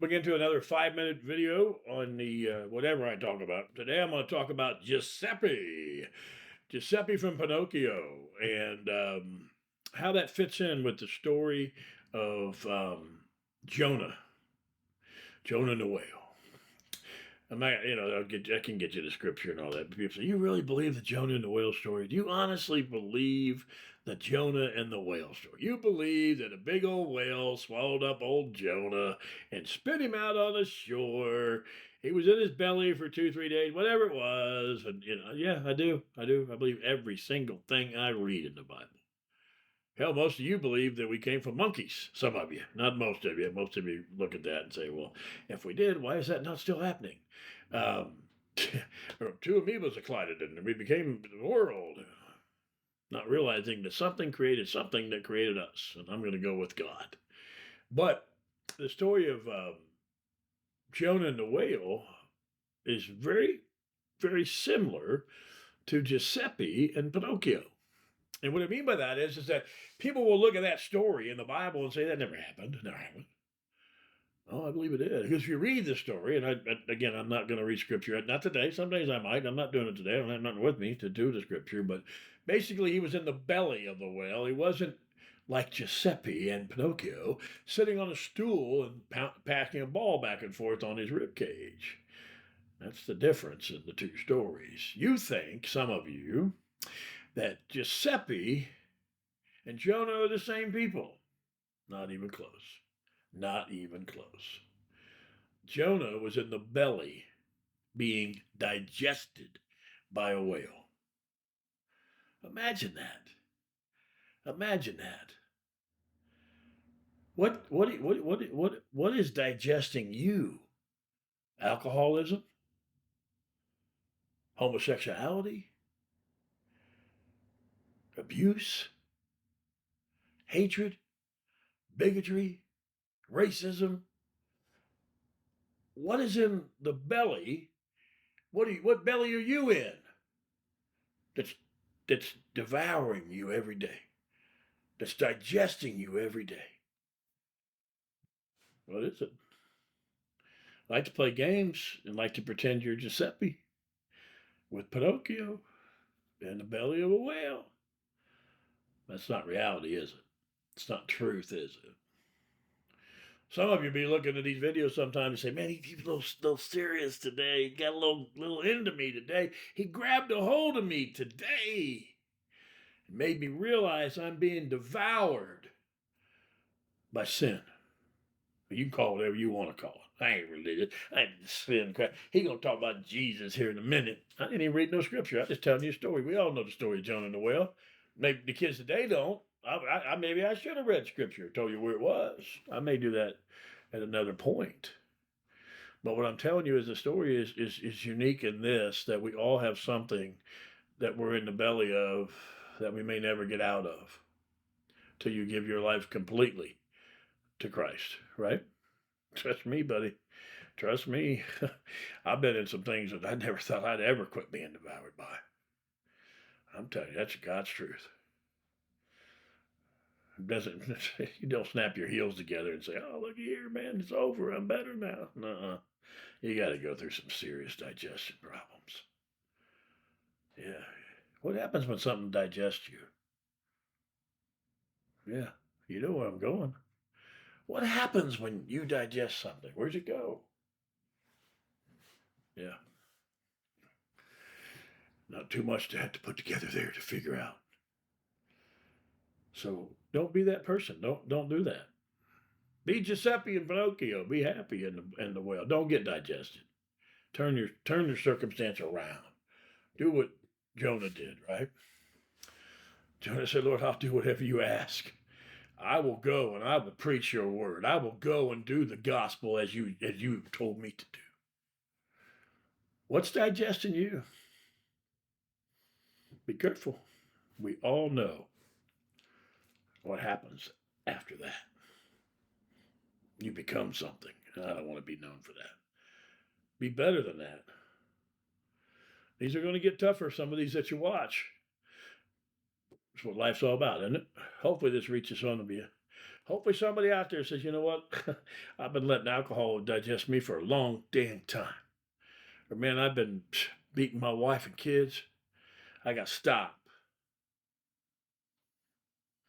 We'll get into another 5-minute video on the whatever I talk about. Today I'm going to talk about Giuseppe. Giuseppe from Pinocchio and how that fits in with the story of Jonah. Jonah and the whale. I can get you the scripture and all that. People say, "You really believe the Jonah and the whale story? Do you honestly believe the Jonah and the whale story? You believe that a big old whale swallowed up old Jonah and spit him out on the shore? He was in his belly for 2, 3 days, whatever it was." And yeah, I do. I do. I believe every single thing I read in the Bible. Hell, most of you believe that we came from monkeys. Some of you, not most of you. Most of you look at that and say, well, if we did, why is that not still happening? Um, Two amoebas collided and we became the world, not realizing that something created something that created us. And I'm going to go with God. But the story of Jonah and the whale is very, very similar to Giuseppe and Pinocchio. And what I mean by that is that people will look at that story in the Bible and say that never happened. Never happened. Oh, I believe it is. Because if you read the story, and again, I'm not going to read scripture. Not today. Some days I might. I'm not doing it today. I don't have nothing with me to do the scripture. But basically, he was in the belly of the whale. He wasn't like Giuseppe and Pinocchio sitting on a stool and passing a ball back and forth on his rib cage. That's the difference in the two stories. You think, some of you, that Giuseppe and Jonah are the same people. Not even close. Not even close. Jonah was in the belly being digested by a whale. Imagine that. Imagine that. What is digesting you? Alcoholism? Homosexuality? Abuse? Hatred? Bigotry? Racism? What is in the belly? What belly are you in? That's that's devouring you every day. That's digesting you every day. What is it? Like to play games and like to pretend you're Giuseppe with Pinocchio in the belly of a whale. That's not reality, is it? It's not truth, is it? Some of you be looking at these videos sometimes and say, "Man, he's a little serious today. He got a little into me today. He grabbed a hold of me today. It made me realize I'm being devoured by sin." You can call it whatever you want to call it. I ain't religious. I ain't sin crap. He gonna talk about Jesus here in a minute. I didn't even read no scripture. I'm just telling you a story. We all know the story of Jonah and the whale. Maybe the kids today don't. Maybe I should have read scripture, told you where it was. I may do that at another point. But what I'm telling you is the story is unique in this, that we all have something that we're in the belly of that we may never get out of till you give your life completely to Christ, right? Trust me, buddy. Trust me. I've been in some things that I never thought I'd ever quit being devoured by. I'm telling you, that's God's truth. It doesn't you don't snap your heels together and say, "Oh, look here, man, it's over. I'm better now." Nuh-uh. You got to go through some serious digestion problems. Yeah. What happens when something digests you? Yeah, you know where I'm going. What happens when you digest something? Where's it go? Yeah. Not too much to have to put together there to figure out. So don't be that person. Don't do that. Be Giuseppe and Pinocchio. Be happy in the well. Don't get digested. Turn your circumstance around. Do what Jonah did, right? Jonah said, "Lord, I'll do whatever you ask. I will go and I will preach your word. I will go and do the gospel as you told me to do." What's digesting you? Be careful. We all know what happens after that. You become something. I don't want to be known for that. Be better than that. These are going to get tougher, some of these that you watch. That's what life's all about, isn't it? Hopefully this reaches some of you. Hopefully, somebody out there says, you know what? I've been letting alcohol digest me for a long dang time. Or, man, I've been beating my wife and kids. I got to stop.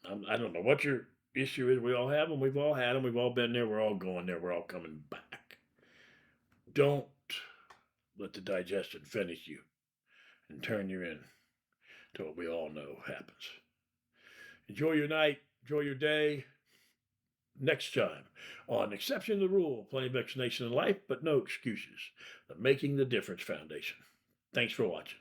I don't know what your issue is. We all have them. We've all had them. We've all been there. We're all going there. We're all coming back. Don't let the digestion finish you and turn you in to what we all know happens. Enjoy your night. Enjoy your day. Next time on Exception to the Rule, plenty of explanation in life, but no excuses. The Making the Difference Foundation. Thanks for watching.